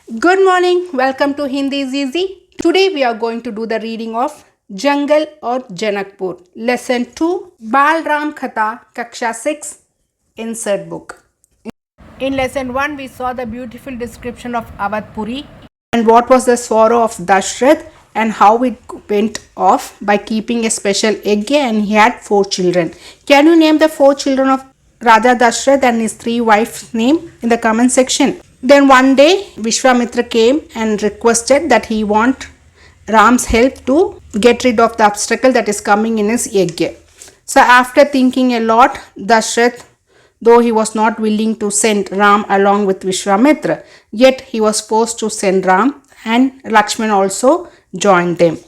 Good morning, welcome to Hindi is Easy. Today we are going to do the reading of Jungle or Janakpur, Lesson 2, Balram Khatha, Kaksha 6, Insert Book. In Lesson 1, we saw the beautiful description of Awadhpuri and what was the sorrow of Dashrath and how it went off by keeping a special yajna, and he had 4 children. Can you name the 4 children of Raja Dashrath and his 3 wives' name in the comment section? Then one day Vishwamitra came and requested that he want Ram's help to get rid of the obstacle that is coming in his yajna. So after thinking a lot, Dashrath, though he was not willing to send Ram along with Vishwamitra, yet he was forced to send Ram, and Lakshman also joined them.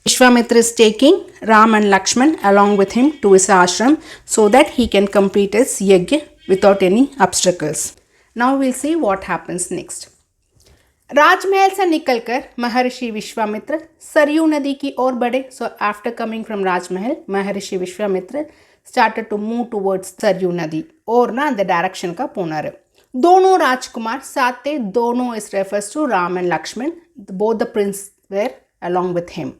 Vishwamitra is taking Ram and Lakshman along with him to his ashram so that he can complete his yajna without any obstacles. Now we'll see what happens next. राजमहल से निकलकर महर्षि विश्वामित्र सरयू नदी की ओर बढ़े. So after coming from Rajmahal, Maharshi Vishwamitra started to move towards Saryu नदी और ना the direction का पोनार. दोनों राजकुमार साथ थे. दोनों is refers to Ram and Lakshman. Both the prince were along with him.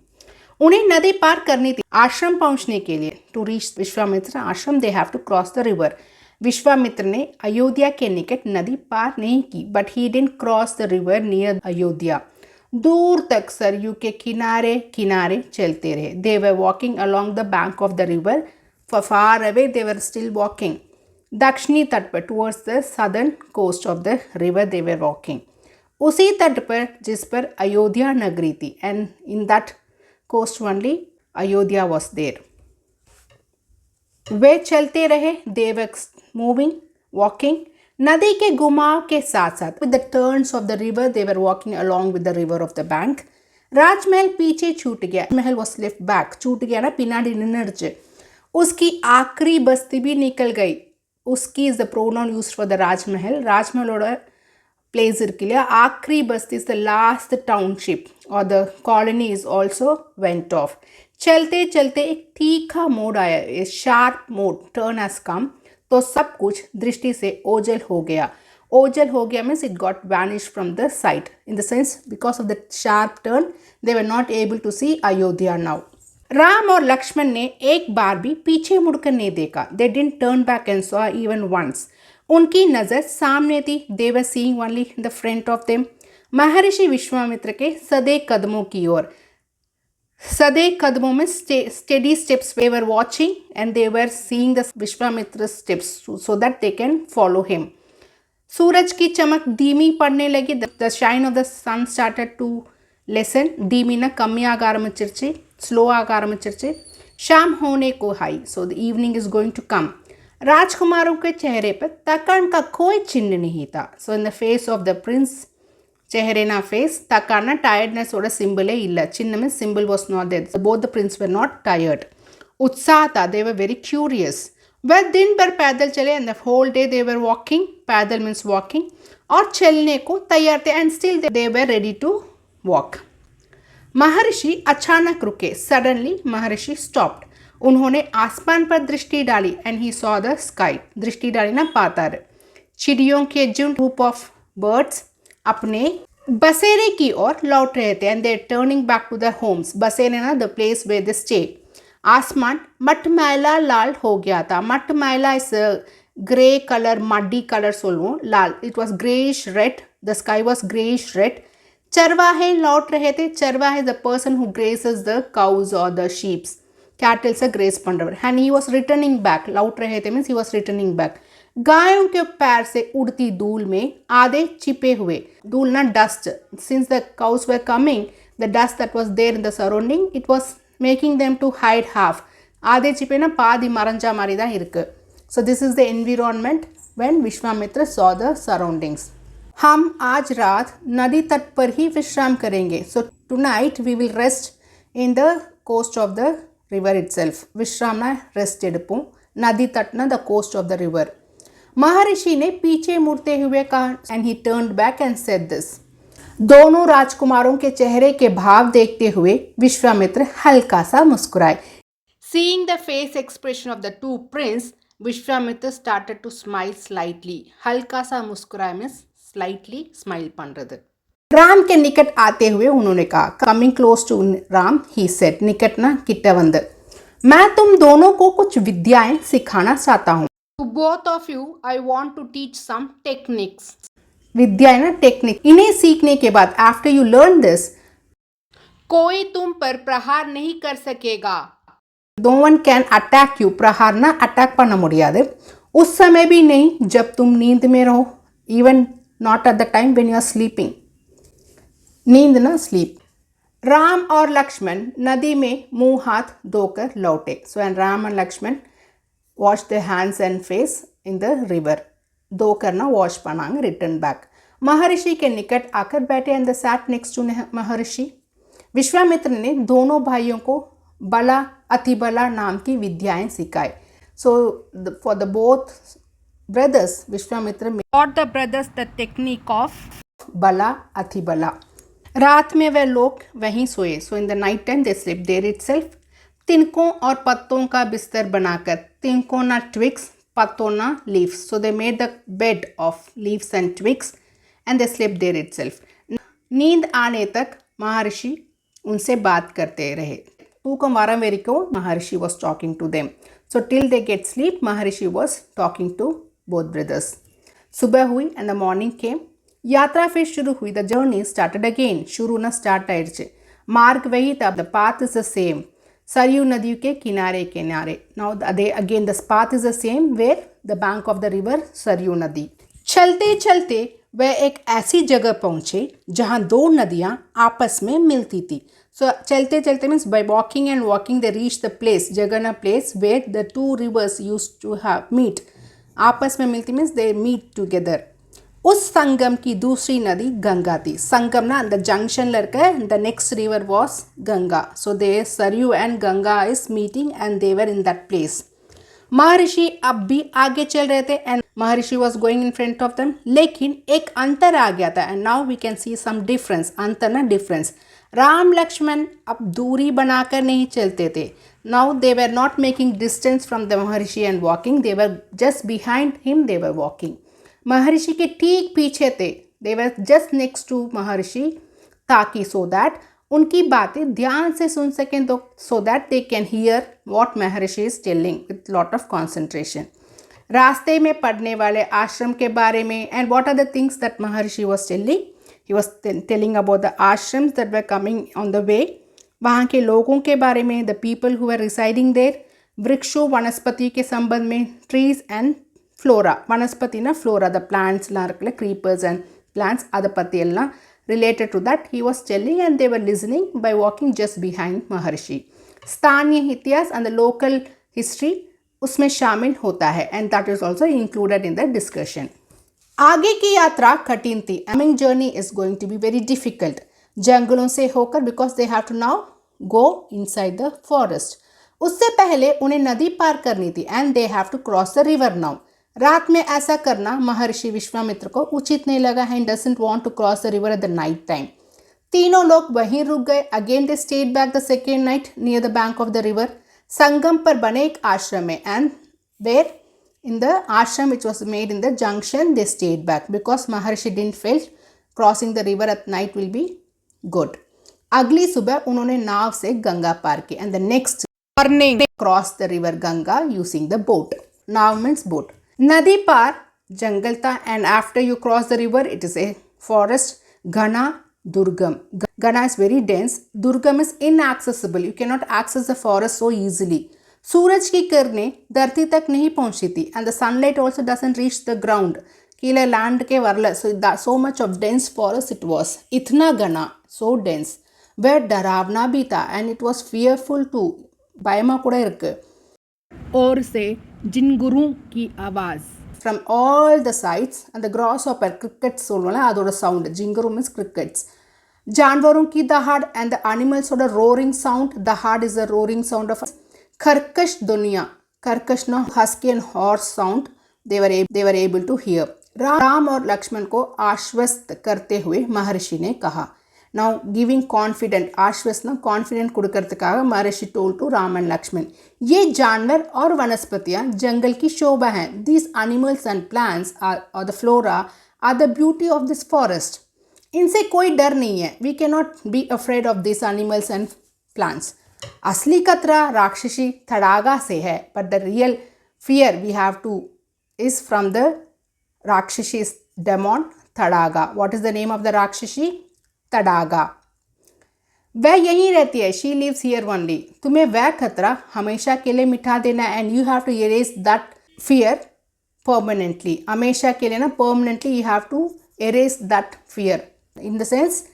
उन्हें नदी पार करनी थी आश्रम पहुंचने के लिए. To reach Vishwamitra ashram they have to cross the river. Vishwamitra ने अयोध्या के निकट नदी पार नहीं की, but he didn't cross the river near Ayodhya. दूर तक सरयू के किनारे किनारे चलते रहे. They were walking along the bank of the river. For far away they were still walking. दक्षिणी तट पर towards the southern coast of the river they were walking. उसी तट पर जिस पर अयोध्या नगरी थी, and in that coast only Ayodhya was there. वे चलते रहे. They were moving walking. नदी के घुमाव के साथ साथ with the turns of the river they were walking along with the river of the bank. राजमहल पीछे छूट गया. महल वॉज लेफ्ट बैक. छूट गया ना, पिनाडी निनर्ज. उसकी आखिरी बस्ती भी निकल गई. उसकी is the pronoun used for the राजमहल. राजमहलोட प्लेस இருக்கு இல்லையா, आखिरी बस्ती इज द लास्ट टाउनशिप और the colony is also went off. चलते चलते एक तीखा मोड़ आया. ए शार्प मोड़ टर्न हैज कम. तो सब कुछ दृष्टि से ओझल हो गया. ओझल हो गया means it got vanish from the sight. In the sense because of the sharp turn they were not able to see Ayodhya now. Ram और लक्ष्मण ने एक बार भी पीछे मुड़कर नहीं देखा. They didn't turn back and saw even once. उनकी नज़र सामने थी. They were seeing only in the front of them. Maharshi Vishwamitra के सदे कदमों की ओर. सदे कदमों में steady steps they were watching and they were seeing the Vishwamitra steps so that they can follow him. सूरज की चमक धीमी पड़ने लगी. The shine of the sun started to lessen. धीमी ना कमी आग आरंभिச்சிருச்சு. स्लो आग आरंभिச்சிருச்சு. शाम होने को आई. So the evening is going to come. राजकुमारों के चेहरे पर थकान का कोई चिन्ह नहीं था. So in the face of the prince, चेहरेना फेस तकाना टायर्डनेस ओட सिंबले இல்ல. चिन्ह में symbol was not there. Both the prince were not tired. उत्साह था. They were very curious. वह दिन भर पैदल चले and the whole day they were walking. पैदल मीन्स वॉकिंग. और चलने को तैयार थे and still they were ready to walk. Maharshi अचानक रुके. सडनली महर्षि स्टॉप्ड. उन्होंने आसमान पर दृष्टि डाली and he saw the sky. दृष्टि डाली ना पातार. चिड़ियों के झुंड ग्रुप ऑफ बर्ड्स अपने बसेरे की ओर लौट रहे थे. And they turning back to the homes. बसेरे ना the place where they stay. आसमान मटमैला लाल हो गया था. मटमैला is grey colour, muddy colour சொல்லுவோம். लाल it was greyish red. The sky was greyish red. चरवाहे लौट रहे थे. चरवाहे the person who grazes the cows और द शीप्स. कैटल से ग्रेस पண்றவர். And he was returning back. लौट रहे थे means he was returning back. गायों के पैर से उड़ती धूल में आधे छिपे हुए. धूल ना dust. Since the cows were coming, the dust that was there in the surrounding, it was making them to hide half. आधे छिपे ना பாதி மறைஞ்ச மாதிரி தான் இருக்கு. So this is the environment when Vishwamitra saw the surroundings. हम आज रात नदी तट पर ही विश्राम करेंगे. So tonight we will rest in the coast of the river itself. विश्राम ना रेस्ट எடுப்போம். नदी तट ना the coast of the river. Maharshi ने पीछे मुड़ते हुए कहा and he turned back and said this. दोनों राजकुमारों के चेहरे के भाव देखते हुए विश्वामित्र हल्का सा मुस्कुराए. Seeing the face expression of the two prince, Vishwamitra started to smile slightly. हल्का सा मुस्कुराए means slightly smile பண்றது. राम के निकट आते हुए उन्होंने कहा, coming close to Ram he said, निकट ना किट वंद, मैं तुम दोनों को कुछ विद्याएं सिखाना चाहता हूँ। To both of you I want to teach some techniques. विद्याएं ना टेक्निक, इन्हें सीखने के बाद आफ्टर यू लर्न दिस, कोई तुम पर प्रहार नहीं कर सकेगा। No one can attack you, प्रहार ना अटैक பண்ண முடியாது, उस समय भी नहीं जब तुम नींद में रहो, even not at the time when you are sleeping, नींद ना स्लीप। राम और लक्ष्मण नदी में मुंह हाथ धोकर लौटे। So and Ram and Lakshman wash the hands and face in the river, धोकर ना वॉश பண்ணாங்க, रिटर्न बैक। महर्षि के निकट आकर बैठे and the sat next to Maharshi. Vishwamitra ने दोनों भाइयों को बला अतिबला नाम की विद्याएं सिखाई। So for the both brothers Vishwamitra taught the brothers the technique of बला अतिबला। रात में वह लोग वहीं सोए। So in the night time they sleep there itself, तिनकों और पत्तों का बिस्तर बनाकर, तिनकों ना ट्विग्स, पत्तों ना leaves, so they made the bed of leaves and twigs and they sleep there itself. नींद आने तक महर्षि उनसे बात करते रहे। तूकम warm वेरिको Maharshi was talking to them. So till they get sleep, Maharshi was talking to both brothers. सुबह हुई and the morning came. यात्रा फिर शुरू हुई। The journey started again. शुरू ना स्टार्ट आइடுச்சு। मार्ग वही था। The path is the same. Saryu नदी के किनारे किनारे। Now again the path is the same where the bank of the river Saryu नदी। चलते चलते वह एक ऐसी जगह पहुंचे जहां दो नदियां आपस में मिलती थी। सो चलते चलते means by walking and walking they reach the place, जगह ना place where the two rivers use to have meet, आपस में मिलती मीन्स दे मीट टुगेदर। उस संगम की दूसरी नदी गंगा थी। संगम ना द जंक्शन लड़का, the next river was Ganga. So they Saryu and Ganga is meeting and they were in that place. Maharshi अब भी आगे चल रहे थे and Maharshi was going in front of them, लेकिन एक अंतर आ गया था and now we can see some difference. अंतर ना डिफरेंस, राम लक्ष्मण अब दूरी बनाकर नहीं चलते थे। Now they were not making distance from the Maharshi and walking, they were just behind him, they were walking. Maharshi के ठीक पीछे थे, they were just next to Maharshi, ताकि सो दैट उनकी बातें ध्यान से सुन सकें, तो so that they can hear what Maharshi is telling with lot of concentration. रास्ते में पढ़ने वाले आश्रम के बारे में and what are the things that Maharshi was telling, he was telling about the ashrams that were coming on the way, वहाँ के लोगों के बारे में, the people who are residing there, वृक्षों वनस्पति के संबंध में, ट्रीज एंड फ्लोरा, वनस्पति ना flora the plants creepers and plants, अद पत्ती एल्ला related to that he was telling and they were listening by walking just behind महर्षि। स्थानीय इतिहास and the local history उसमें शामिल होता है and that is also included in the discussion। आगे की यात्रा कठिन थी। Coming journey is going to be very difficult, जंगलों से होकर, because they have to now go inside the forest। उससे पहले उन्हें नदी पार करनी थी and they have to cross the river now। रात में ऐसा करना महर्षि विश्वामित्र को उचित नहीं लगा है, doesn't want to cross the river at the night time. तीनों लोग वहीं रुक गए। Again they stayed back the second night near the bank of the river. संगम पर बने एक आश्रम में and where in the ashram which was made in the junction they stayed back because Maharshi didn't feel crossing the river at night will be good. अगली सुबह उन्होंने नाव से गंगा पार की and the next morning cross the river Ganga using the boat. नाव means boat. नदी पार जंगल था and after you cross the river it is a forest. घना दुर्गम, घना इज वेरी डेंस, दुर्गम is inaccessible, you can not access the forest so easily. सूरज की किरणें धरती तक नहीं पहुंची थी and the sunlight also doesn't reach the ground, कीले लैंड के वरल। So much of dense forest it was, इतना घना, सो डेंस। वह डरावना भी था and it was fearful too, பயமா கூட இருக்கு। और से जिनगुरू की आवाज़ from all the sides and the grasshopper crickets சொல்லுவோம்ல அதோட சவுண்ட், जिंगरू मीन्स crickets। जानवरों की दहाड़ and the animals ओட roaring sound, दहाड़ is the roaring sound of खरकश दुनिया, खरकश no husky and hoarse sound they were able to hear। Ram और लक्ष्मण को आश्वस्त करते हुए महर्षि ने कहा, नाउ गिविंग कॉन्फिडेंट, आश्वस्त ना कॉन्फिडेंट கொடுக்கறதுக்காக Maharshi told to Ram and Lakshman, ये जानवर और वनस्पतियां जंगल की शोभा हैं। These animals and plants are the flora are the beauty of this forest. इनसे कोई डर नहीं है. We cannot be afraid of these animals and plants. असली खतरा राक्षसी तड़ागा से है. But the real fear we have to is from the Rakshasi's demon Tadaga. What is the name of the Rakshasi? Tadaga. वह यहीं रहती है. She lives here only. तुम्हें वह खतरा हमेशा के लिए मिटा देना है. And you have to erase that fear permanently. हमेशा के लिए ना, permanently you have to erase that fear. In the sense,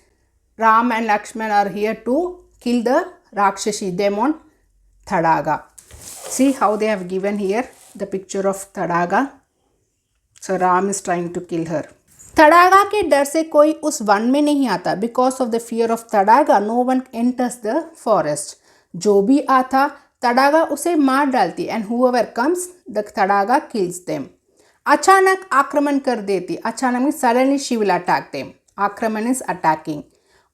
Ram and Lakshman are here to kill the Rakshasi demon Tadaga. See how they have given here the picture of Tadaga. So Ram is trying to kill her. तड़ागा के डर से कोई उस one में नहीं आता. Because of the fear of Tadaka no one enters the forest. जो भी आता तड़ागा उसे मार डालती. And whoever comes the Tadaka kills them. अचानक आक्रमण कर देती. अचानक में suddenly she will attack them. आक्रमण इज अटैकिंग.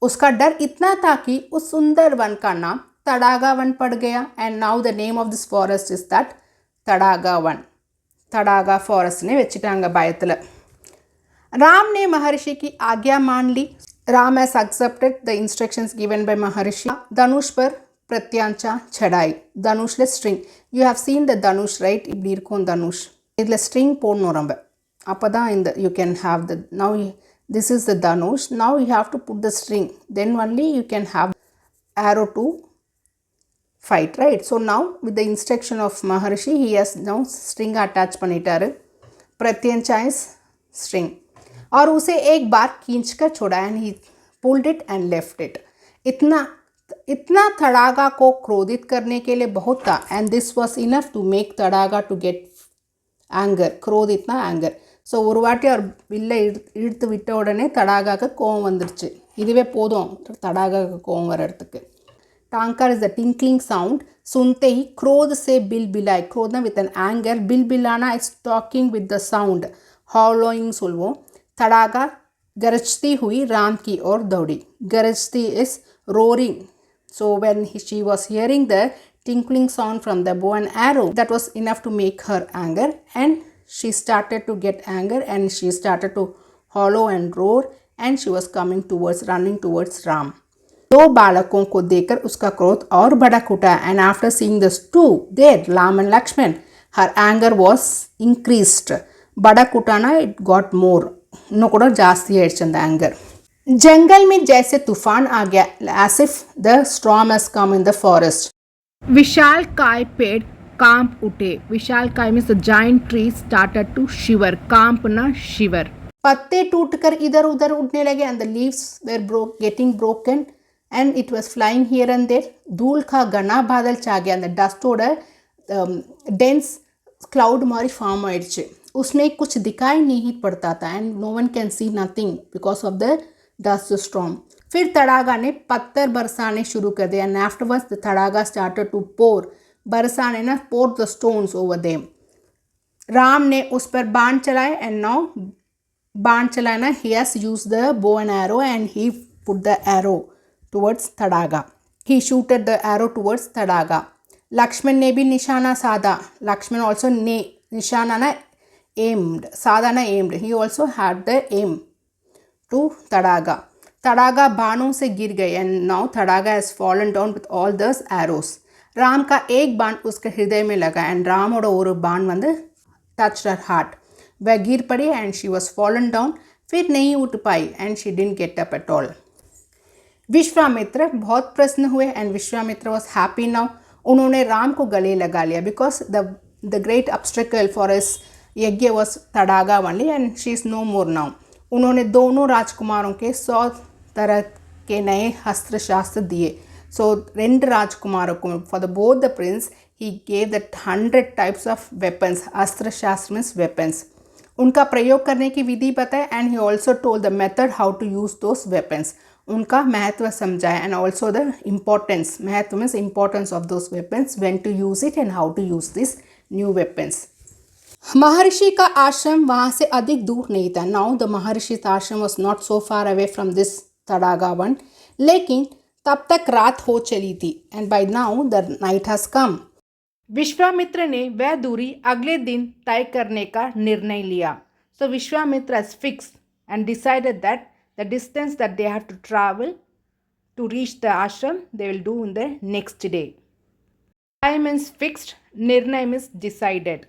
उसका डर इतना था कि उस सुंदर वन का नाम तड़ागा वन पड़ गया. And now the name of this forest is that Tadaka वन. तड़ागा फॉरेस्ट ने वच्चिटांगा பயத்துல. राम ने महर्षि की आज्ञा मान ली. Ram has accepted the instructions given by Maharshi. धनुष पर प्रत्यांचा चढ़ाई. धनुष्ல string. You have seen the Dhanush, right? இப்படி இருக்கும் தனுஷ். இதுல string போடணும் நம்ம. அப்பதான் இந்த you can have the now this is the dhanush. Now you have to put the string. Then only you can have arrow to fight, right? So now with the instruction of Maharishi, he has now string attach பண்ணிட்டாரு. प्रत्यंचा is string. और उसे एक बार खींच कर छोड़ा. And he pulled it and left it. इतना तड़ागा को क्रोधित करने के लिए बहुत था. And this was enough to make Tadaka to get anger. क्रोधितना एंगर. ஸோ ஒரு வாட்டி அவர் வில்லை இழுத்து விட்ட உடனே தடாகாக்கு கோவம் வந்துருச்சு. இதுவே போதும் தடாகாக்கு கோவம் வர்றதுக்கு. टांकर इज द टिंकलिंग साउंड. सुनते ही क्रोध से बिल बिलाए. क्रोधना विथ एन एंगर. बिल बिलाना is talking with the sound. Hollowing சொல்வோம். तड़ागा गरजती हुई राम की ओर दौड़ी. गरजती is roaring. So when she was hearing the tinkling sound from the bow and arrow, that was enough to make her anger, and she started to get anger and she started to hollow and roar, and she was running towards Ram. दो बालकों को देखकर उसका क्रोध और भड़क उठा. And after seeing the two there, Ram and Lakshman, her anger was increased. भड़क उठाना it got more. இன்னும் கூட ஜாஸ்தி ஆயிடுச்சு அந்த anger. जंगल में जैसे तूफान आ गया. As if the storm has come in the forest. विशाल काय पेड़ कांप उठे. विशाल काय means the giant tree started to shiver. कांपना shiver. पत्ते टूटकर इधर उधर उड़ने लगे. and the leaves were getting broken and it was flying here and there. धूल का घना बादल छा गया. அந்த டஸ்டோட dense cloud மாதிரி ஃபார்ம் ஆயிடுச்சு. उसमें कुछ दिखाई नहीं पड़ता था. and no one can see nothing because of the dust storm. फिर तड़ागा ने पत्थर बरसाने शुरू कर दिया. and afterwards the तड़ागा started to pour. बरसाने ना pour the stones over them. Ram ने उस पर बाण चलाए. and now बाण चलाना he has used the bow and arrow and he put the arrow towards तड़ागा. he shooted the arrow towards तड़ागा. Lakshman ने भी निशाना साधा. लक्ष्मण also निशाना ना aimed. साधा ना aimed. he also had the aim to तड़ागा. तड़ागा बाणों से गिर गए. and now तड़ागा has fallen down with all those arrows. Ram का एक बाण उसके हृदय में लगा. and रामोட ஒரு बाण வந்து touched her heart. वह गिर पड़ी and she was fallen down. फिर नहीं उठ पाई and she didn't get up at all. Vishwamitra बहुत प्रसन्न हुए and Vishwamitra was happy now. उन्होंने राम को गले लगा लिया because the great obstacle for his यज्ञ was तड़ागा only and she is no more now. उन्होंने दोनों राजकुमारों के 100 तरह के नए अस्त्र शास्त्र दिए. So ரெண்டு ராஜ்குமாருக்கும் for the both the prince he gave the 100 types of weapons. अस्त्र शास्त्र means weapons. उनका प्रयोग करने की विधि बताए and he also told the method how to use those weapons. उनका महत्व समझाया and also the importance. महत्व means importance of those weapons, when to use it and how to use these new weapons. महर्षि का आश्रम वहाँ से अधिक दूर नहीं था. Now the महर्षि आश्रम was not so far away from this तड़ागा one. लेकिन तब तक रात हो चली थी. and by now the night has come. Vishwamitra ने वह दूरी अगले दिन तय करने का निर्णय लिया. So Vishwamitra has fixed and decided that The distance that they have to travel to reach the ashram, they will do in the next day. Time is fixed, Nirnay is decided.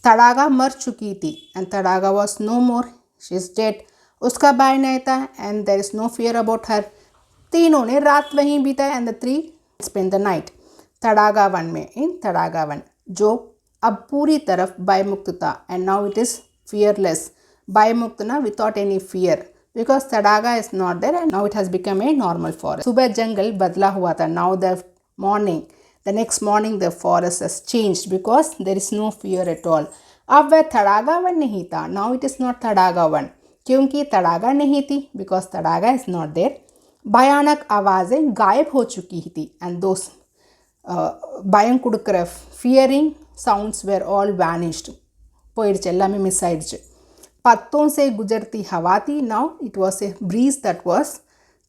Tadaga मर चुकी थी and Tadaga was no more. She is dead. उसका भाई नहीं था and there is no fear about her. तीनों ने रात वहीं बिताई and the three spent the night. Tadaka वन में in तड़ागा वन जो अब पूरी तरफ भयमुक्त था and now it is fearless. भयमुक्त ना without any fear because तड़ागा is not there and now it has become a normal forest. सुबह जंगल बदला हुआ था. Now the morning. The next morning the forest has changed because there is no fear at all. अब वह तड़ागा one नहीं था. Now it is not Tadaka वन क्योंकि तड़ागा नहीं थी because तड़ागा is not there. भयानक आवाज़ें गायब हो चुकी थी and those பயம் கொடுக்குற fearing sounds were all vanished போயிடுச்சு எல்லாமே மிஸ் ஆயிடுச்சு पत्तों से गुजरती हवा थी now it was a breeze that was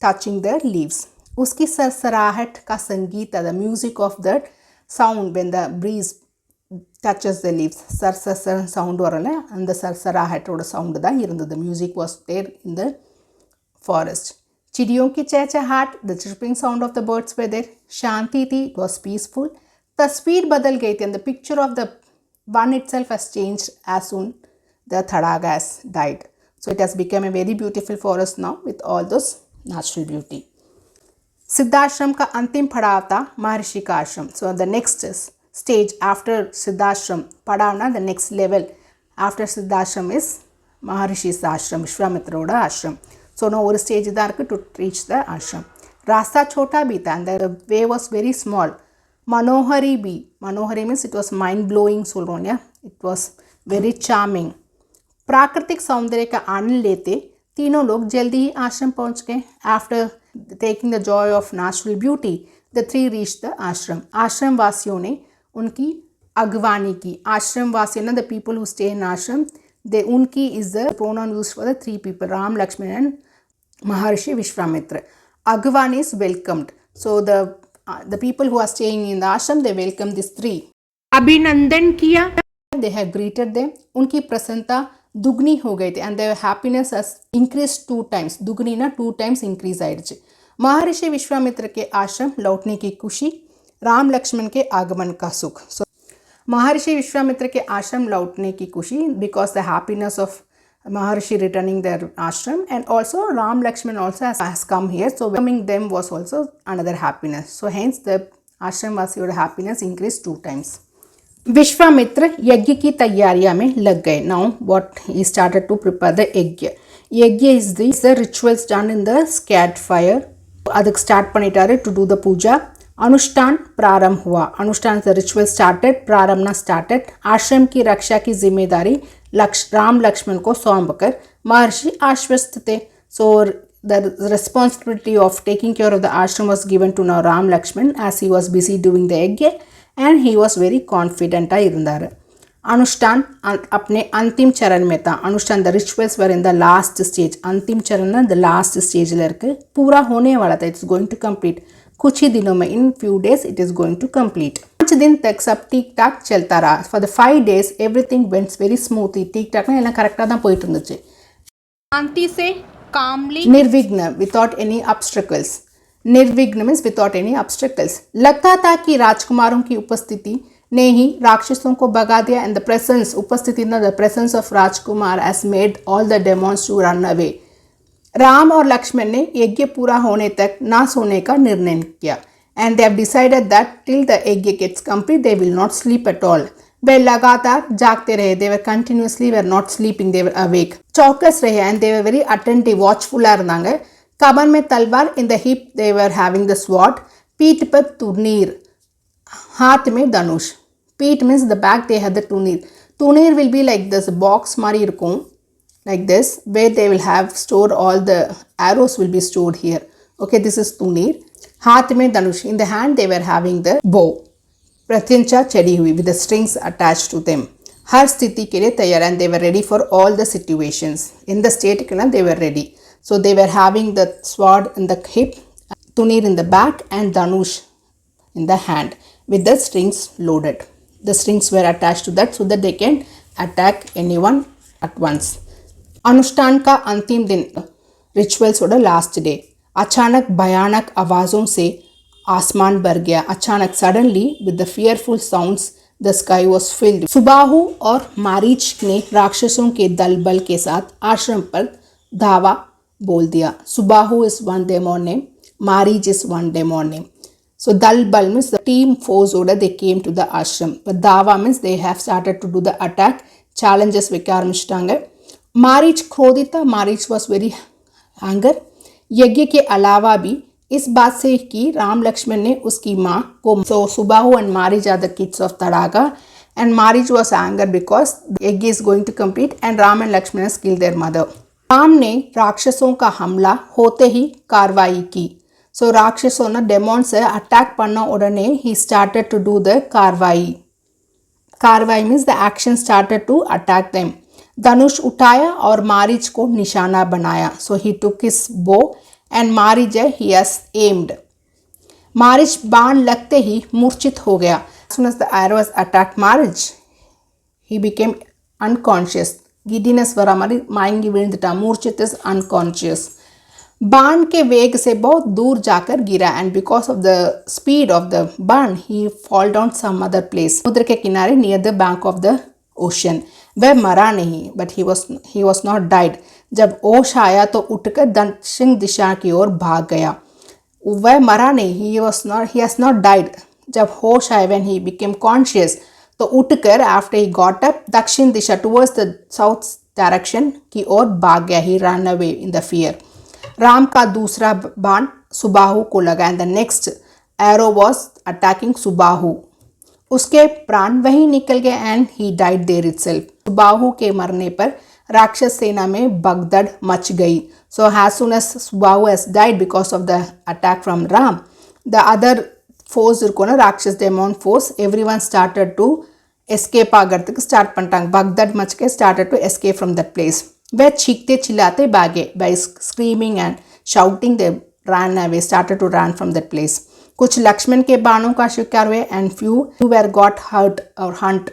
touching the leaves उसकी सरसराहट का संगीत the music of that sound when the breeze touches the leaves சர்சர் சவுண்ட் வரல அந்த சர்சராஹட்டோட சவுண்டு தான் இருந்தது music was there in the forest चिड़ियों की चहचहाट the chirping sound of the birds were there शांति थी इट वॉज पीसफुल तस्वीर बदल गई थी and the picture of the वन itself has changed as soon the Tadaka has died so it has become a very beautiful forest now with all those natural beauty Siddhashram का अंतिम पड़ाव था महर्षि का आश्रम so the next stage after Siddhashram पड़ाव ना the next level after Siddhashram is Maharshi ashram विश्वामित्रोட आश्रम so no ஒரு ஸ்டேஜ் தான் இருக்குது to reach the ashram Raasta छोटा भी था and the way was very small मनोहरी भी मनोहरी means it was mind blowing சொல்கிறோம் இல்லையா इट वॉज वेरी चार्मिंग प्राकृतिक सौंदर्य का आनंद लेते तीनों लोग जल्दी ही आश्रम पहुंच गए after taking the Joy of natural beauty the three reach the आश्रम आश्रम वासियों ने उनकी अगवानी की आश्रम वासियों ने the people who stay in ashram they उनकी is the pronoun used for the three people Ram Lakshman and Maharshi Vishwamitra. Agwan is welcomed. So the people who are staying in the ashram, they welcome these three. Abhinandan kiya. They have greeted them. उनकी प्रसन्नता दुगनी हो गई थी and their happiness has increased 2 times. दुगनी ना 2 times increase आयरचे. महर्षि विश्वामित्र के आश्रम लौटने की खुशी, राम लक्ष्मण के आगमन का सुख. So महर्षि विश्वामित्र के आश्रम लौटने की खुशी because the happiness of Maharshi returning their ashram and also Ram Lakshman also has come here so welcoming them was also another happiness so hence the ashram वासियों happiness increased 2 times. विश्वामित्र यज्ञ की तैयारियां में लग गए. Now what he started to prepare the यज्ञ. यज्ञ is the rituals done in the scared fire. அதுக்கு ஸ்டார்ட் பண்ணிட்டாரு to do the puja. अनुष्ठान प्रारंभ हुआ. अनुष्ठान the ritual started प्रारंभना started. आश्रम की रक्षा की जिम्मेदारी राम लक्ष्मण को सौंपकर महर्षि आश्वस्त थे. So the responsibility of taking care of the ashram was given to now Ram Lakshman as he was busy doing the yajna and he was very confident இருந்தாரு. अनुष्ठान अपने अंतिम चरण में था. अनुष्ठान the rituals were in the last stage. अंतिम चरण the last stage ல இருக்கு. पूरा होने वाला था. It's going to complete. कुछ ही दिनों में in few days it is going to complete. 5 दिन तक सब ठीक ठाक चलता रहा. For the 5 days everything went very smoothly. ठीक ठाक ना எல்லாம் கரெக்டாக தான் போயிட்டு இருந்துச்சு. शांति से calmly निर्विघ्न without any obstacles. निर्विघ्न means without any obstacles. लगता था कि राजकुमारों की उपस्थिति ने ही राक्षसों को भगा दिया and the presence उपस्थिति ना the presence of Rajkumar has made all the demons to run away. Ram और लक्ष्मण ने यज्ञ पूरा होने तक ना सोने का निर्णय किया and they have decided that till the यज्ञ gets complete they will not sleep at all. वे लगातार जागते रहे. they were continuously were not sleeping they were awake. चौकस रहे and they were very attentive watchful இருந்தாங்க. कमर में तलवार in the hip they were having the sword. पीठ पर तुनीर हाथ में धनुष. पीठ means the back they had the तुनीर. तुनीर will be like this box மாதிரி இருக்கும் like this where they will have stored all the arrows will be stored here. Okay, this is तुनीर. हाथ में धनुष in the hand they were having the bow. प्रत्यंचा चढ़ी हुई with the strings attached to them. हर स्थिति के लिए तैयार and they were ready for all the situations. In the state के ना they were ready. So they were having the sword in the hip, तुनीर in the back and dhanush in the hand with the strings loaded. The strings were attached to that so that they can attack anyone at once. अनुष्ठान का अंतिम दिन rituals और last day. अचानक भयानक आवाज़ों से आसमान भर गया। अचानक suddenly with the fearful sounds the sky was filled. Subahu और मारीच ने राक्षसों के दल बल के साथ आश्रम पर धावा बोल दिया। Subahu is one demon name, Marich is one demon name. So Dal Bal means the team force order they came to the ashram. But Dava means they have started to do the attack. Challenges विकार मारीच क्रोधित था। Marich was very anger. यज्ञ के अलावा भी इस बात से कि राम लक्ष्मण ने उसकी माँ को, so Subahu and Marich are the kids of Tadaga, and Marich was angry because the yajna is going to complete and Ram and Lakshman has killed their mother. Ram ने राक्षसों का हमला होते ही कार्रवाई की। सो राक्षसों ने डेमोन से अटैक पड़ना उड़ने ही स्टार्टेड टू डू द कार्रवाई। कार्रवाई means the action started to attack them. धनुष उठाया और मारीच को निशाना बनाया। So he took his bow and Marich he has aimed. Marich बाण लगते ही मूर्छित हो गया। As soon as the arrows attacked Marich, he became unconscious. Giddiness वरा मायंगी विழுந்துட்டா। मूर्छित इज अनकॉन्शियस। बाण के वेग से बहुत दूर जाकर गिरा and because of the speed of the बाण he fall down some other place. समुद्र के किनारे near the bank of the ocean. वह मरा नहीं but he was not died. जब होश आया तो उठकर दक्षिण दिशा की ओर भाग गया। वह मरा नहीं, ही हैज नॉट डाइड। जब होश आया व्हेन ही बिकेम कॉन्शियस तो उठकर आफ्टर ही गॉट अप दक्षिण दिशा टुवर्ड्स द साउथ डायरेक्शन की ओर भाग गया। He run away in the fear. Ram का दूसरा बाण सुबाहु को लगा and the next arrow was attacking Subahu. उसके प्राण वहीं निकल गए and he died there itself. Subahu के मरने पर राक्षस सेना में भगदड़ मच गई। So as soon as Subahu has died because of the attack from Ram, the other force இருக்கும்னா Ratsasan demon force everyone started to escape ஆகிறதுக்கு ஸ்டார்ட் பண்ணிட்டாங்க. பக்தட் மச்கே started to escape from that place. वे चीखते चिल्लाते भागे। by screaming and shouting they ran away, started to run from that place. कुछ लक्ष्मण के बाणों का शिकार हुए and few were got hurt or hunt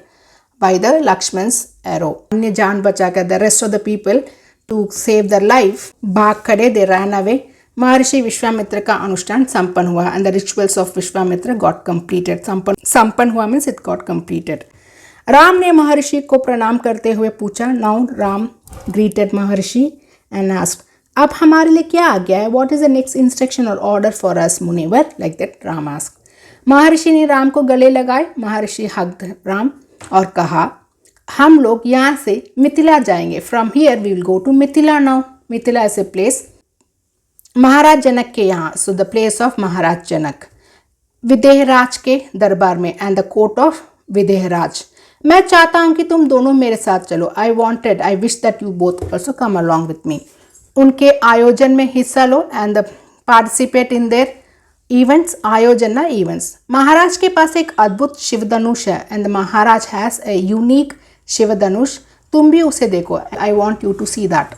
by the Lakshman's arrow. अन्य जान बचाकर the rest of the people to save their life भाग खड़े, they ran away. महर्षि विश्वामित्र का अनुष्ठान संपन्न हुआ and the rituals of Vishwamitra got completed. संपन्न हुआ means it got completed. Ram ने महर्षि को प्रणाम करते हुए पूछा। Now Ram greeted Maharshi and asked, अब हमारे लिए क्या आ गया है? What is the next instruction और order for us Munivar? Like that Ram asked. महर्षि ने राम को गले लगाए। महर्षि हग्ड राम और कहा, हम लोग यहाँ से मिथिला जाएंगे। From here we will go to Mithila now. Mithila is a place Maharaj Janak के यहाँ, so the place of Maharaj Janak. Videhraj के दरबार में and the court of Videhraj. मैं चाहता हूँ कि तुम दोनों मेरे साथ चलो। I wish that you both also come along with me. उनके आयोजन में हिस्सा लो and the participate in their events. आयोजन ना इवेंट्स। महाराज के पास एक अद्भुत शिवधनुष है and the Maharaj has a unique Shivdhanush. तुम भी उसे देखो। I want you to see that.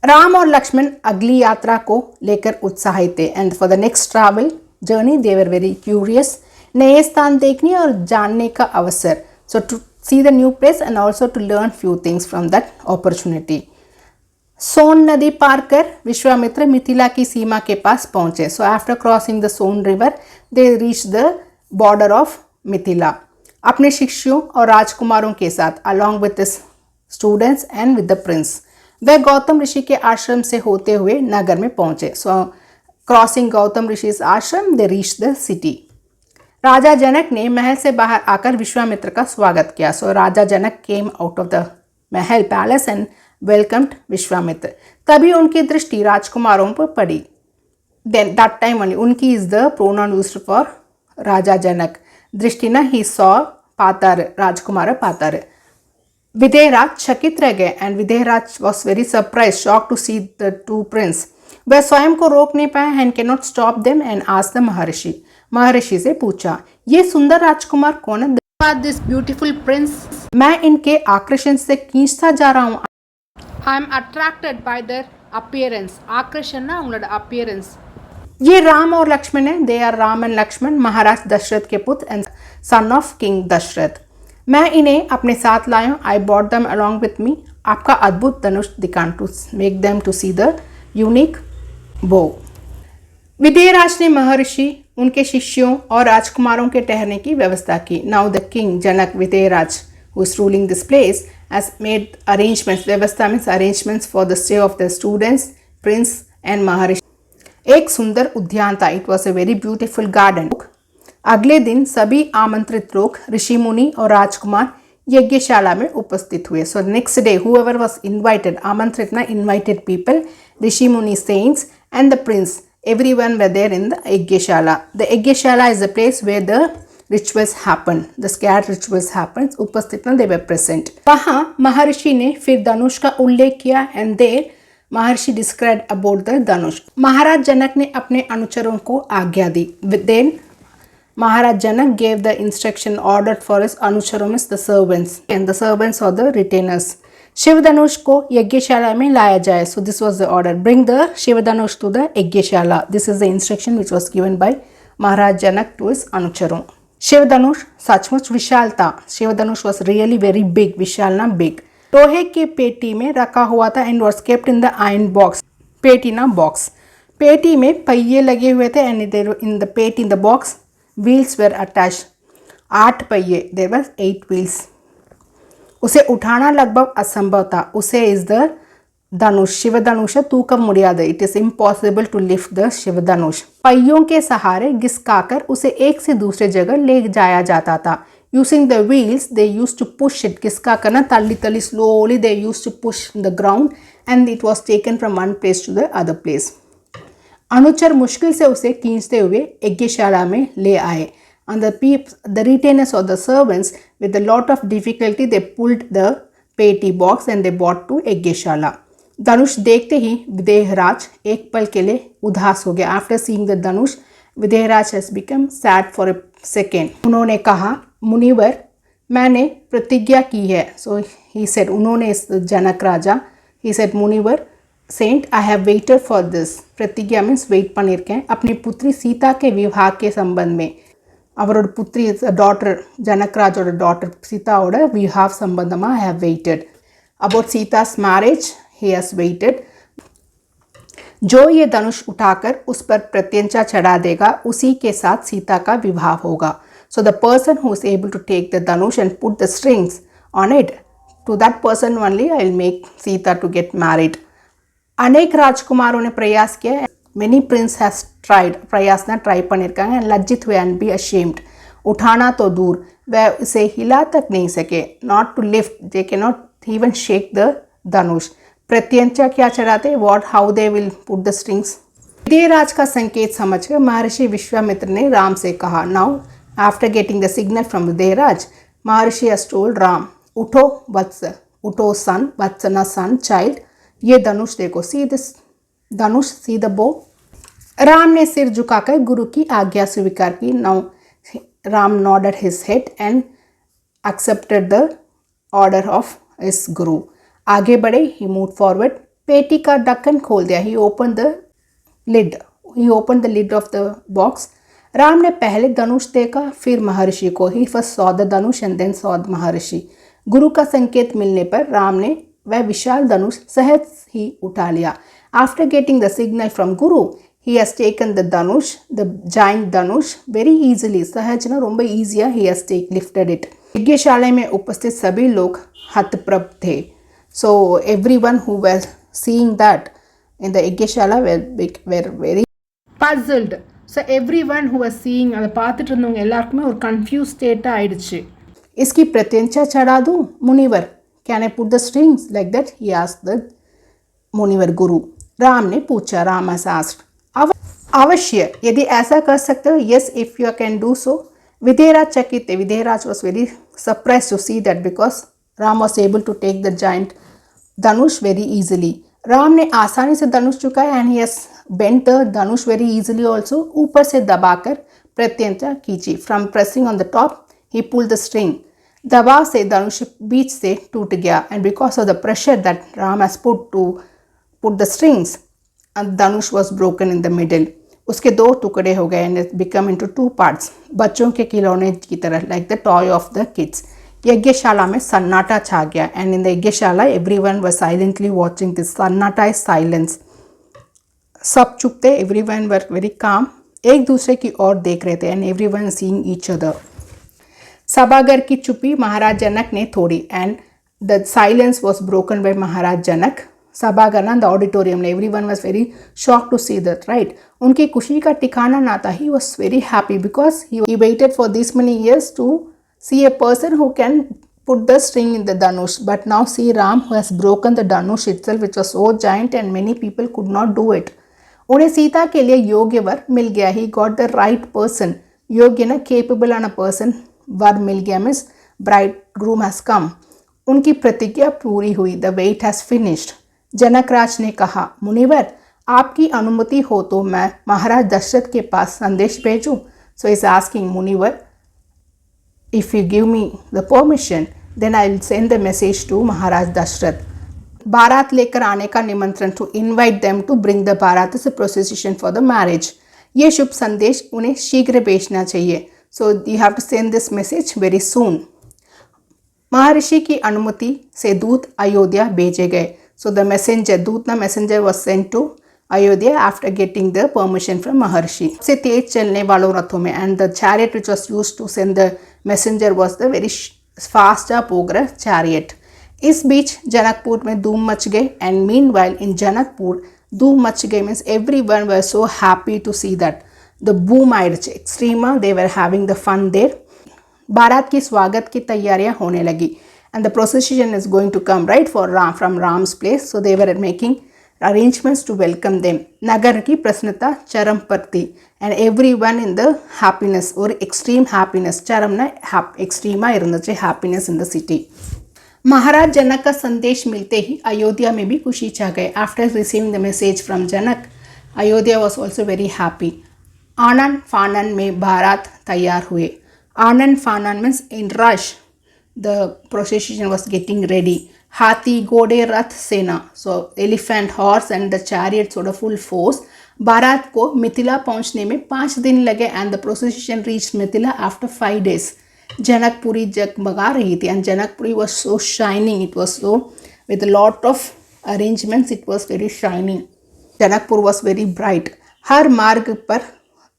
Ram और लक्ष्मण अगली यात्रा को लेकर उत्साहित थे and for the next travel journey they were very curious. नए स्थान देखने और जानने का अवसर। So to see the new place and also to learn few things from that opportunity. Son नदी पार कर विश्वामित्र मिथिला की सीमा के पास पहुंचे। So after crossing the Son river they reach the border of Mithila. अपने शिष्यों और राजकुमारों के साथ along with the students and with the prince वे गौतम ऋषि के आश्रम से होते हुए नगर में पहुंचे। सो crossing Gautam Rishi ashram they reach the city. राजा जनक ने महल से बाहर आकर विश्वामित्र का स्वागत किया। So raja Janak came out of the mahal palace and welcomed Vishwamitra. तभी उनकी दृष्टि राजकुमारों पर पड़ी। देन दैट टाइम ओनली उनकी is the pronoun used for raja Janak. दृष्टि ना ही सॉ पातर, राजकुमार पातर। विदेहराज चकित रह गए and Videhraj was very surprise shock to see the two prince. वह स्वयं को रोक नहीं पाया and can not stop them and asked the Maharshi. महर्षि से पूछा, ये सुंदर राजकुमार कौन है? This beautiful prince. मैं इनके आकर्षण से खींचता जा रहा हूँ। I am attracted by their appearance. आकर्षण ना उनका अपीयरेंस। ये राम और लक्ष्मण है। They are Ram and Lakshman, महाराज दशरथ के पुत्र and son of king Dasharath. मैं इन्हें अपने साथ लाया हूँ। I bought them along with me. आपका अद्भुत धनुष दिखान to make them to see the unique bow. Videhraj ने महर्षि, उनके शिष्यों और राजकुमारों के ठहरने की व्यवस्था की। Now the king Janak Videhraj who is ruling this place has made arrangements. व्यवस्था means arrangements for the stay of the students, prince and महर्षि। एक सुंदर उद्यान था। It was a very beautiful garden. अगले दिन सभी आमंत्रित लोग ऋषि मुनि और राजकुमार यज्ञशाला में उपस्थित हुए। So next day whoever was invited, आमंत्रित ना invited people, ऋषि मुनि saints and the prince, everyone were there in the Yagyashala. The Yagyashala is a place where the rituals happen, the scared rituals happens. उपस्थित ना they were present. वहाँ महर्षि ने फिर धनुष का उल्लेख किया and there Maharshi described about the धनुष. महाराज जनक ने अपने अनुचरों को आज्ञा दी. Then Maharaj Janak gave the instruction ordered for his अनुचरों में the servants and the servants or the retainers. Shiv धनुष को यज्ञशाला में लाया जाए. So this was the order. Bring the Shiv Dhanush to the Yagyashala. This is the instruction which was given by Maharaj Janak to his अनुचरों. Shiv धनुष सचमुच विशाल था. शिव धनुष was really very big. विशाल ना big. लोहे के पेटी में रखा हुआ था and was kept in the iron box. पेटी ना box. पेटी में पहिए लगे हुए थे and in the पेटी in the box wheels were attached. 8 पहिए. There were 8 wheels. उसे उठाना लगभग असंभव था. उसे इस द धनुष, शिव धनुष तूकम मुड़ियाद. It is impossible to lift the Shiv dhanush. पहियों के सहारे घिसकाकर उसे एक से दूसरे जगह ले जाया जाता था. Using the wheels they use to push it. घिसकाकर ना तली तली slowly they use to push the ground and it was taken from one place to the other place. अनुचर मुश्किल से उसे खींचते हुए यज्ञशाला में ले आए. And the retainers or the servants, with a lot of difficulty, they pulled the पेटी box and they brought to यज्ञशाला. धनुष देखते ही विदेहराज एक पल के लिए उदास हो गया. After seeing the Dhanush, Videharaj has become sad for a second. उन्होंने कहा, मुनिवर, मैंने प्रतिज्ञा की है. So he said, उन्होंने इस जनक राजा, he said, मुनिवर, saint, I have waited for this. प्रतिज्ञा मीन्स वेट பண்ணிருக்கேன் अपनी पुत्री सीता के विवाह के संबंध में. அவரோட புத்திரி டாட்டர் ஜனக்ராஜோட டாட்டர் சீதாவோட விவாஹ சம்பந்தமாக have waited. About Sita's marriage, he has waited. जो ये धनुष उठाकर उस पर प्रत्यंचा चढ़ा देगा उसी के साथ सीता का विवाह होगा. So the person who is able to take the dhanush and put the strings on it, to that person only I will make Sita to get married. अनेक राजकुमारों ने प्रयास किया. Many prince has tried. प्रयास ना try பண்ணிருக்காங்க and लज्जित हुए and be ashamed. उठाना तो दूर, वह इसे हिला तक नहीं सके. Not to lift, they cannot even shake the dhanush. प्रत्यंचा क्या चढ़ाते? What, how they will put the strings? विदेहराज का संकेत समझकर महर्षि विश्वामित्र ने राम से कहा. Now after getting the signal from Videharaj, Maharshi has told Ram, उठो वत्स, उठो son, वत्सना son, child, ये धनुष देखो. See this Dhanush, see the बो. राम ने सिर झुकाकर गुरु की आज्ञा स्वीकार की. Now Ram nodded his head and accepted the order of his guru. आगे बढ़े. He move forward. पेटी का ढक्कन खोल दिया. He open the lid. He open the lid of the box. Ram ने पहले धनुष देखा, फिर महर्षि को. He first saw the dhanush and then saw the Maharshi. गुरु का संकेत मिलने पर राम ने वह विशाल धनुष सहज ही उठा लिया. After getting the signal from Guru, he has taken the dhanush, the giant dhanush, very easily. सहज ना रोम्बा easier, he has lifted it. यज्ञशाला में उपस्थित सभी लोग हतप्रभ थे. So everyone who was seeing that in the Yagyashala were very puzzled. So everyone who was seeing அதை பார்த்துட்டு இருந்தவங்க எல்லாருக்குமே ஒரு confused state ஆயிடுச்சு. इसकी प्रत्यंचा चढ़ा दूँ मुनिवर? Can I put the strings like that? He asked the मुनिवर गुरु. राम ने पूछा. Ram has asked. अवश्य, यदि ऐसा कर सकते हो. Yes, if you can do so. विदेहराज चकित थे. विदेहराज was very surprised to see that because Ram was able to take the giant dhanush very easily. Ram ने आसानी से धनुष चुकाया and he has bent the dhanush very easily also. ऊपर से दबाकर प्रत्यंचा खींची. From pressing on the top, he pulled the string. दबाव से धनुष बीच से टूट गया and because of the pressure that Ram has put the strings, and dhanush was broken in the middle. उसके 2 टुकड़े हो गए and it become into 2 parts. बच्चों के खिलौने की तरह, like the toy of the kids. यज्ञशाला में सन्नाटा छा गया and in the Yagyashala everyone was silently watching this. सन्नाटा is silence. सब चुप थे, एवरीवन वर वेरी काम, एक दूसरे की ओर देख रहे थे and everyone seeing each other. सभागर की चुप्पी महाराज जनक ने तोड़ी and the silence was broken by Maharaj Janak. सभागर ना द ऑडिटोरियम में everyone was very shock to see that, right. उनकी खुशी का ठिकाना ना था। He was very happy because he waited for this many years to see a person who can put the string in the Dhanush. But now see Ram who has broken the Dhanush itself, which was so giant and many people could not do it. उन्हें सीता के लिए योग्य वर मिल गया। He got the right person. योग्य ना capable आना person वर मिल गया means bridegroom has come. उनकी प्रतिज्ञा पूरी हुई। The wait has finished. Janakraj ने कहा, मुनिवर आपकी अनुमति हो तो मैं महाराज दशरथ के पास संदेश भेजूं। So he is asking Munivar, if you give me the permission, then I will send the message to Maharaj Dashrath. बारात लेकर आने का निमंत्रण, to invite them to bring the barat as a procession for the marriage. ये शुभ संदेश उन्हें शीघ्र भेजना चाहिए। So you have to send this message very soon. महर्षि की अनुमति से दूत अयोध्या भेजे गए। So the messenger, दूत ना messenger was sent to Ayodhya after getting the permission from Maharshi. से तेज चलने वालों रथों में and the chariot which was used to send the messenger was the very fast Pogra chariot. इस बीच जनकपुर में धूम मच गए and meanwhile in जनकपुर धूम मच गए means everyone was so happy to see that the boom-eyed extrema, they were having the fun there. बारात की स्वागत की तैयारियां होने लगी and the procession is going to come right for Ram from Ram's place, so they were making arrangements to welcome them. नगर की प्रसन्नता चरम पर थी and everyone in the happiness or extreme happiness, चरम ना extrema irundhachu happiness in the city. महाराज जनक का संदेश मिलते ही अयोध्या में भी खुशी छा गए. After receiving the message from Janak, Ayodhya was also very happy. आनन फानन में बारात तैयार हुए. आनन फानन means in rush. The procession was getting ready. हाथी घोड़े रथ सेना, so elephant, horse and the chariots sort of full force. बारात को मिथिला पहुंचने में 5 दिन लगे and the procession reached Mithila after 5 days. Janakpuri जगमगा रही थी and Janakpuri was so shining. It was so with a lot of arrangements. It was very shining. Janakpur was very bright. हर मार्ग पर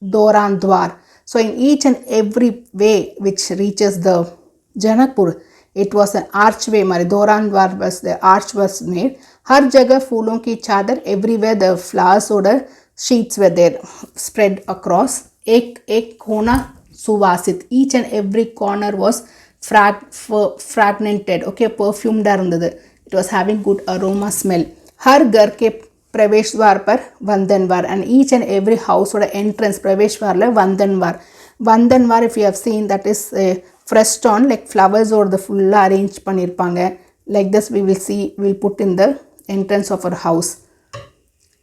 दौरान द्वार, so in each and every way which reaches the Janakpur, it was an archway. हमारे दौरान द्वार was the arch was made. हर जगह फूलों की चादर, everywhere the flowers or the sheets were there spread across. एक एक कोना सुवासित, each and every corner was fragmented, okay, perfumed இருந்தது. It was having good aroma smell. हर घर के प्रवेश द्वार पर वंदनवार and each and every house or entrance प्रवेश द्वार ले वंदनवार. वंदनवार if you have seen, that is fresh on like flowers or the full arranged பண்ணிருப்பாங்க. Like this we will see, we will put in the entrance of our house.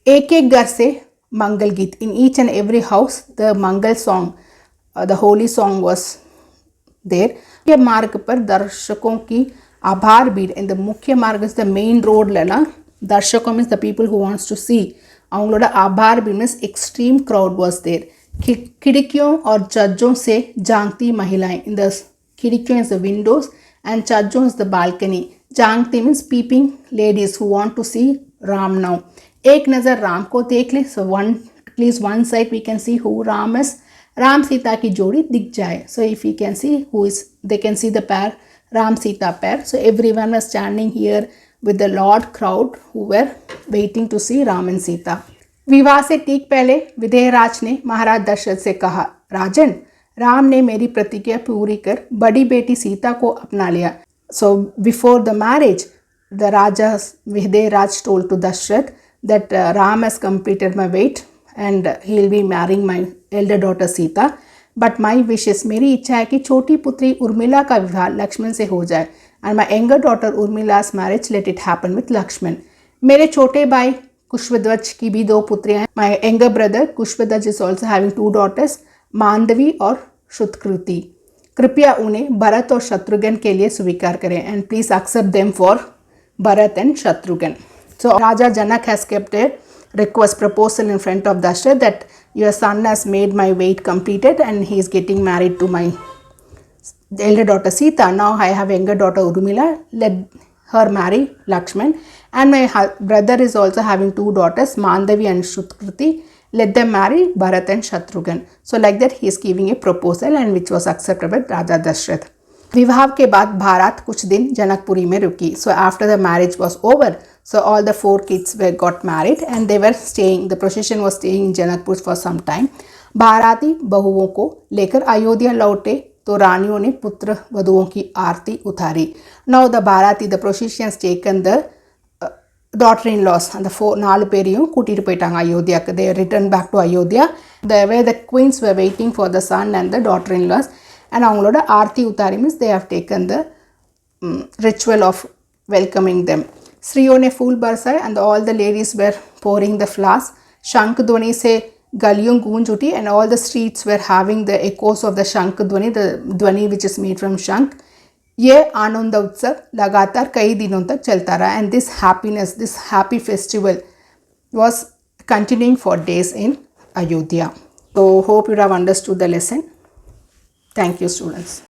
एक एक घर से मंगल गीत, in each and every house the Mangal song, the holy song was there. मुख्य मार्ग पर दर्शकों की आभार भीड़, in the मुख्य मार्ग is the main road लेना. दर्शकों means the people who wants to see. அவங்களோட आभार भीड़ means extreme crowd was there. खिड़कियों और छज्जों से झांकती महिलाएं, in the खिड़कियों is the windows and छज्जों is the balcony. झांकती means peeping ladies who want to see Ram now. एक नज़र राम को देख ले, so one at least one side we can see who Ram is. Ram Sita की जोड़ी दिख जाए, so if we can see who is, they can see the pair, Ram Sita pair. So everyone was standing here with the large crowd who were waiting to see Ram and Sita. विवाह से ठीक पहले विदेहराज ने महाराज दशरथ से कहा, राजन, राम ने मेरी प्रतिज्ञा पूरी कर बड़ी बेटी सीता को अपना लिया. So before the marriage, the Raja Videhraj told to Dashrath that Ram has completed my wait and he will be marrying my elder daughter Sita. But my wish is, मेरी इच्छा है कि छोटी पुत्री उर्मिला का विवाह लक्ष्मण से हो जाए and my younger daughter Urmila's marriage let it happen with Lakshman. मेरे छोटे भाई कुशध्वज की भी 2 पुत्रियां हैं. My younger brother Kushadhwaj is also having 2 daughters, Mandvi और श्रुतकृति. कृपया उन्हें भरत और शत्रुघ्न के लिए स्वीकार करें and please accept them for Bharat and Shatrughan. So Raja Janak has kept a request proposal in front of Dashrath that your son has made my wait completed and he is getting married to my elder daughter Sita. Now I have younger daughter Urmila, let her marry Lakshman, and my brother is also having 2 daughters, Mandavi and Shrutkruti. Let them marry Bharat and Shatrughan. So like that he is giving a proposal, and which was accepted by Raja Dashrath. विवाह के बाद भारत कुछ दिन जनकपुरी में रुकी. So after the marriage was over, so all the 4 kids were got married and they were staying, the procession was staying in Janakpur for some time. बाराती बहुओं को लेकर अयोध्या लौटे तो रानियों ने पुत्र वधुओं की आरती उतारी. Now the Bharati, the procession has taken the daughter-in-laws and the 4 பேரையும் கூட்டிட்டு போயிட்டாங்க அயோத்தியாக்கு. They returned back to Ayodhya. Where the queens were waiting for the son and the daughter-in-laws, and அவங்களோட Aarthi உத்தாரி means they have taken the ritual of welcoming them. स्त्रियों ने फूल बरसाए and all the ladies were pouring the flowers. शंख ध्वनि से गलियों गूंज उठी and all the streets were having the echoes of the शंख ध्वनि, the ध्वनि which is made from शंख. ये आनंद उत्सव लगातार कई दिनों तक चलता रहा, and this happiness, this happy festival was continuing for days in Ayodhya. So hope you have understood the lesson. Thank you, students.